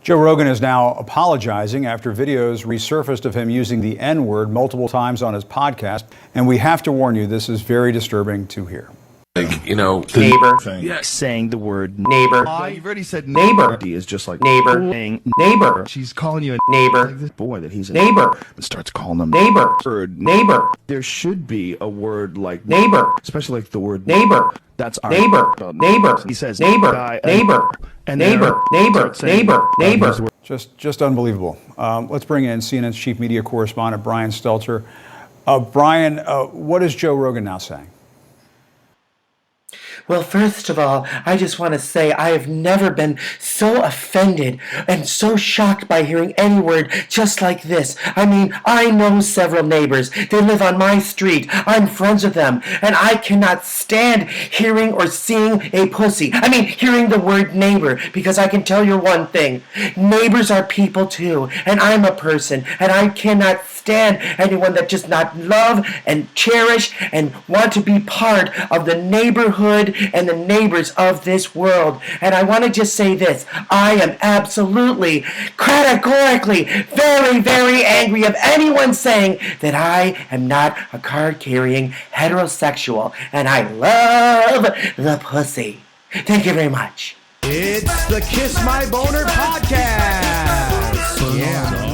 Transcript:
Joe Rogan is now apologizing after videos resurfaced of him using the N-word multiple times on his podcast. And we have to warn you, this is very disturbing to hear. Neighbor. Yes. Saying the word Neighbor. You've already said Neighbor. is just like Neighbor. Neighbor. She's calling you a Neighbor. like this boy that he's a Neighbor. and starts calling him Neighbor. Word. Neighbor. There should be a word like Neighbor. especially like the word Neighbor. That's our Neighbor. Neighbor. He says neighbor. guy, Neighbor. and Neighbor. Neighbor. Neighbor. Neighbor. Just unbelievable. Let's bring in CNN's chief media correspondent, Brian Stelter. Brian, what is Joe Rogan now saying? Well, first of all, I just want to say I have never been so offended and so shocked by hearing any word just like this. I mean, I know several neighbors. They live on my street. I'm friends with them. And I cannot stand hearing or seeing a pussy. I mean, hearing the word neighbor, because I can tell you one thing. Neighbors are people too. And I'm a person. And I cannot stand anyone that does not love and cherish and want to be part of the neighborhood and the neighbors of this world. And I want to just say this. I am absolutely, categorically, very, very angry of anyone saying that I am not a card-carrying heterosexual. And I love the pussy. Thank you very much. It's the Kiss My Boner podcast. Yeah.